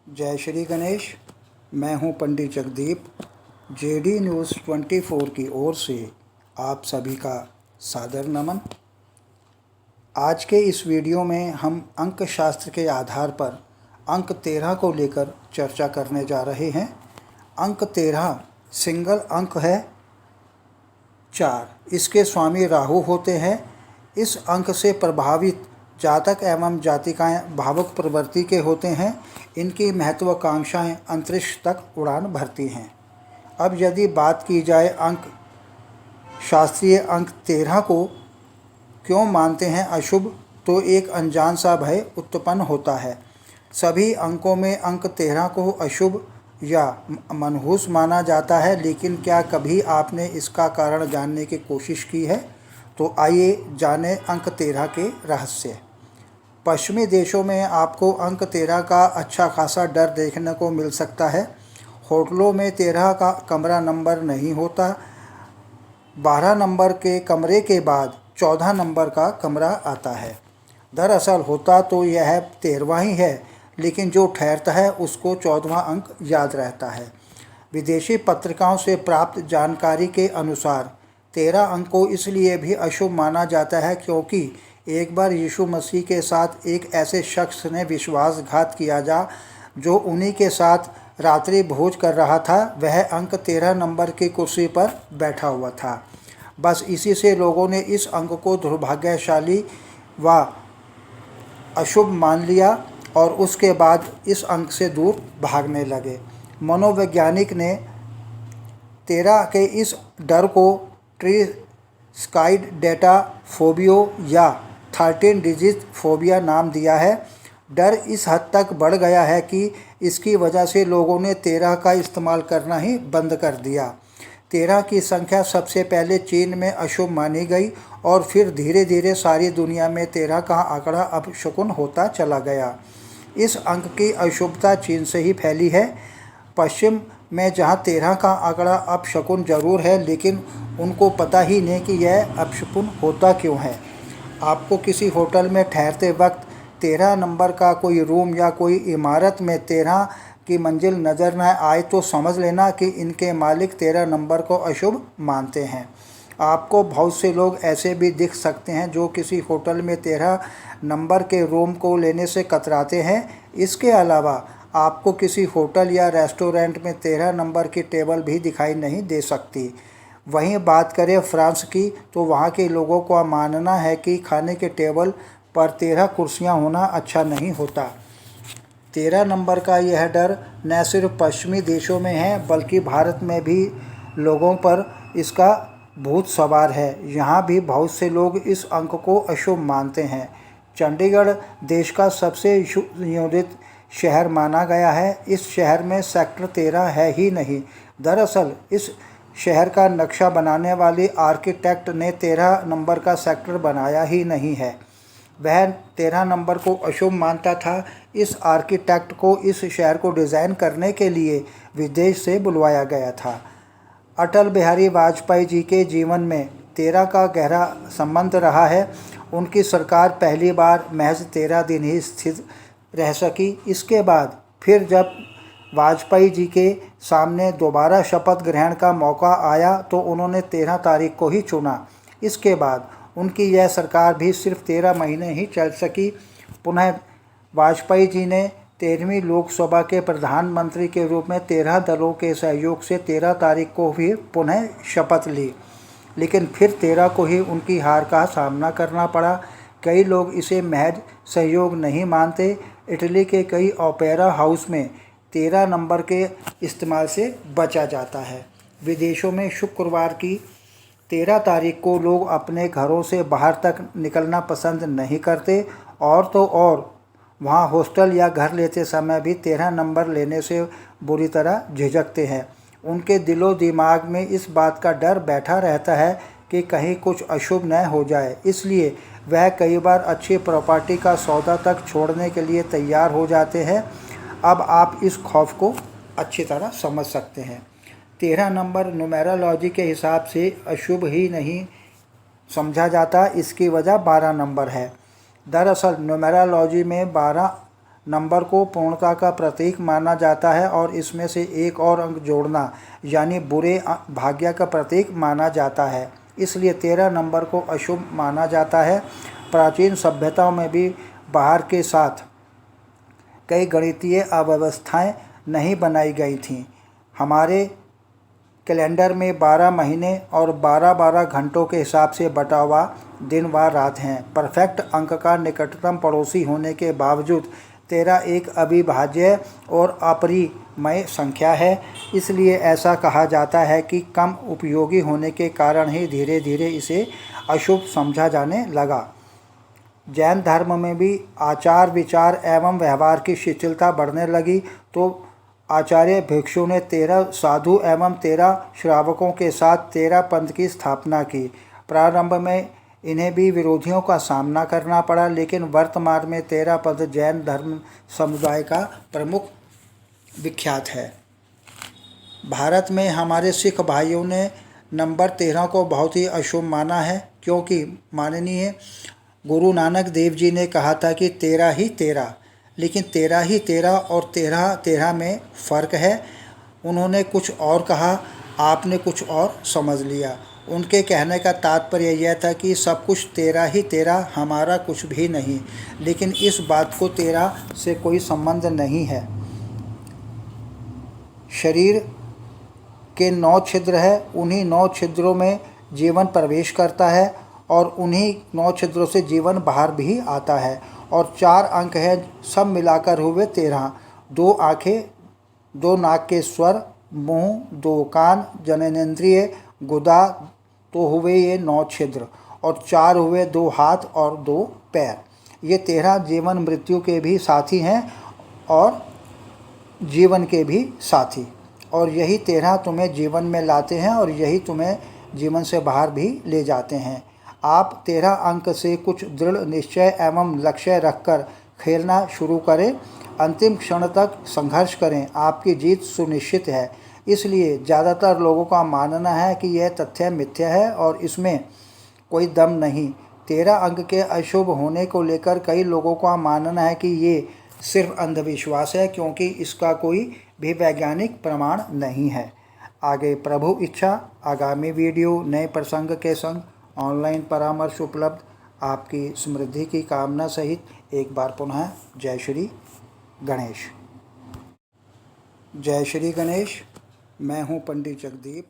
जय श्री गणेश। मैं हूं पंडित जगदीप। जेडी न्यूज़ 24 की ओर से आप सभी का सादर नमन। आज के इस वीडियो में हम अंक शास्त्र के आधार पर अंक 13 को लेकर चर्चा करने जा रहे हैं। अंक 13 सिंगल अंक है 4। इसके स्वामी राहु होते हैं। इस अंक से प्रभावित जातक एवं जातिकाएं भावुक प्रवृत्ति के होते हैं। इनकी महत्वाकांक्षाएं अंतरिक्ष तक उड़ान भरती हैं। अब यदि बात की जाए अंक शास्त्रीय अंक 13 को क्यों मानते हैं अशुभ, तो एक अनजान सा भय उत्पन्न होता है। सभी अंकों में अंक 13 को अशुभ या मनहूस माना जाता है, लेकिन क्या कभी आपने इसका कारण जानने की कोशिश की है? तो आइए जानें अंक 13 के रहस्य। पश्चिमी देशों में आपको अंक 13 का अच्छा खासा डर देखने को मिल सकता है। होटलों में 13 का कमरा नंबर नहीं होता। 12 नंबर के कमरे के बाद 14 नंबर का कमरा आता है। दरअसल होता तो यह 13वां ही है, लेकिन जो ठहरता है उसको 14वां अंक याद रहता है। विदेशी पत्रिकाओं से प्राप्त जानकारी के अनुसार 13 अंक को इसलिए भी अशुभ माना जाता है क्योंकि एक बार यीशु मसीह के साथ एक ऐसे शख्स ने विश्वासघात किया जो उन्हीं के साथ रात्रि भोज कर रहा था। वह अंक 13 नंबर की कुर्सी पर बैठा हुआ था। बस इसी से लोगों ने इस अंक को दुर्भाग्यशाली व अशुभ मान लिया और उसके बाद इस अंक से दूर भागने लगे। मनोवैज्ञानिक ने 13 के इस डर को ट्रिस्काइड डेटा फोबियो या 13 डिजिट फोबिया नाम दिया है। डर इस हद तक बढ़ गया है कि इसकी वजह से लोगों ने 13 का इस्तेमाल करना ही बंद कर दिया। 13 की संख्या सबसे पहले चीन में अशुभ मानी गई और फिर धीरे धीरे सारी दुनिया में 13 का आंकड़ा अपशकुन होता चला गया। इस अंक की अशुभता चीन से ही फैली है। पश्चिम में जहां 13 का आंकड़ा अपशकुन जरूर है, लेकिन उनको पता ही नहीं कि यह अपशकुन होता क्यों है। आपको किसी होटल में ठहरते वक्त 13 नंबर का कोई रूम या कोई इमारत में 13 की मंजिल नज़र न आए तो समझ लेना कि इनके मालिक 13 नंबर को अशुभ मानते हैं। आपको बहुत से लोग ऐसे भी दिख सकते हैं जो किसी होटल में 13 नंबर के रूम को लेने से कतराते हैं। इसके अलावा आपको किसी होटल या रेस्टोरेंट में 13 नंबर की टेबल भी दिखाई नहीं दे सकती। वहीं बात करें फ्रांस की, तो वहाँ के लोगों का मानना है कि खाने के टेबल पर 13 कुर्सियाँ होना अच्छा नहीं होता। 13 नंबर का यह डर न सिर्फ पश्चिमी देशों में है, बल्कि भारत में भी लोगों पर इसका भूत सवार है। यहाँ भी बहुत से लोग इस अंक को अशुभ मानते हैं। चंडीगढ़ देश का सबसे नियोजित शहर माना गया है। इस शहर में सेक्टर 13 है ही नहीं। दरअसल इस शहर का नक्शा बनाने वाले आर्किटेक्ट ने 13 नंबर का सेक्टर बनाया ही नहीं है। वह 13 नंबर को अशुभ मानता था। इस आर्किटेक्ट को इस शहर को डिज़ाइन करने के लिए विदेश से बुलवाया गया था। अटल बिहारी वाजपेयी जी के जीवन में 13 का गहरा संबंध रहा है। उनकी सरकार पहली बार महज 13 दिन ही स्थिर रह सकी। इसके बाद फिर जब वाजपेयी जी के सामने दोबारा शपथ ग्रहण का मौका आया तो उन्होंने 13 तारीख को ही चुना। इसके बाद उनकी यह सरकार भी सिर्फ 13 महीने ही चल सकी। पुनः वाजपेयी जी ने 13वीं लोकसभा के प्रधानमंत्री के रूप में 13 दलों के सहयोग से 13 तारीख को भी पुनः शपथ ली, लेकिन फिर 13 को ही उनकी हार का सामना करना पड़ा। कई लोग इसे महज सहयोग नहीं मानते। इटली के कई ओपेरा हाउस में 13 नंबर के इस्तेमाल से बचा जाता है। विदेशों में शुक्रवार की 13 तारीख को लोग अपने घरों से बाहर तक निकलना पसंद नहीं करते। और तो और वहाँ हॉस्टल या घर लेते समय भी 13 नंबर लेने से बुरी तरह झिझकते हैं। उनके दिलो दिमाग में इस बात का डर बैठा रहता है कि कहीं कुछ अशुभ न हो जाए, इसलिए वह कई बार अच्छी प्रॉपर्टी का सौदा तक छोड़ने के लिए तैयार हो जाते हैं। अब आप इस खौफ को अच्छी तरह समझ सकते हैं। 13 नंबर न्यूमेरोलॉजी के हिसाब से अशुभ ही नहीं समझा जाता। इसकी वजह 12 नंबर है। दरअसल न्यूमेरोलॉजी में 12 नंबर को पूर्णता का प्रतीक माना जाता है और इसमें से एक और अंक जोड़ना यानी बुरे भाग्य का प्रतीक माना जाता है। इसलिए 13 नंबर को अशुभ माना जाता है। प्राचीन सभ्यताओं में भी बाहर के साथ कई गणितीय अव्यवस्थाएं नहीं बनाई गई थीं। हमारे कैलेंडर में 12 महीने और 12-12 घंटों के हिसाब से बटा हुआ दिन व रात हैं। परफेक्ट अंक का निकटतम पड़ोसी होने के बावजूद 13 एक अविभाज्य और अपरिमेय संख्या है। इसलिए ऐसा कहा जाता है कि कम उपयोगी होने के कारण ही धीरे धीरे इसे अशुभ समझा जाने लगा। जैन धर्म में भी आचार विचार एवं व्यवहार की शिथिलता बढ़ने लगी तो आचार्य भिक्षु ने 13 साधु एवं 13 श्रावकों के साथ 13 पंथ की स्थापना की। प्रारंभ में इन्हें भी विरोधियों का सामना करना पड़ा, लेकिन वर्तमान में 13 पंथ जैन धर्म समुदाय का प्रमुख विख्यात है। भारत में हमारे सिख भाइयों ने नंबर 13 को बहुत ही अशुभ माना है, क्योंकि माननीय गुरु नानक देव जी ने कहा था कि 13 ही 13, लेकिन 13 ही 13 और 13 में फ़र्क है। उन्होंने कुछ और कहा, आपने कुछ और समझ लिया। उनके कहने का तात्पर्य यह था कि सब कुछ 13 ही 13, हमारा कुछ भी नहीं, लेकिन इस बात को 13 से कोई संबंध नहीं है। शरीर के 9 छिद्र है, उन्हीं 9 छिद्रों में जीवन प्रवेश करता है और उन्हीं 9 छिद्रों से जीवन बाहर भी आता है। और 4 अंक हैं, सब मिलाकर हुए 13। 2 आँखें, 2 नाक के स्वर, मुंह, 2 कान, जननेंद्रिय, गुदा, तो हुए ये 9 छिद्र। और 4 हुए 2 हाथ और 2 पैर। ये 13 जीवन मृत्यु के भी साथी हैं और जीवन के भी साथी, और यही 13 तुम्हें जीवन में लाते हैं और यही तुम्हें जीवन से बाहर भी ले जाते हैं। आप 13 अंक से कुछ दृढ़ निश्चय एवं लक्ष्य रखकर खेलना शुरू करें। अंतिम क्षण तक संघर्ष करें, आपकी जीत सुनिश्चित है। इसलिए ज़्यादातर लोगों का मानना है कि यह तथ्य मिथ्या है और इसमें कोई दम नहीं। 13 अंक के अशुभ होने को लेकर कई लोगों का मानना है कि ये सिर्फ अंधविश्वास है, क्योंकि इसका कोई भी वैज्ञानिक प्रमाण नहीं है। आगे प्रभु इच्छा आगामी वीडियो नए प्रसंग के संग ऑनलाइन परामर्श उपलब्ध। आपकी समृद्धि की कामना सहित एक बार पुनः जय श्री गणेश। जय श्री गणेश। मैं हूँ पंडित जगदीप।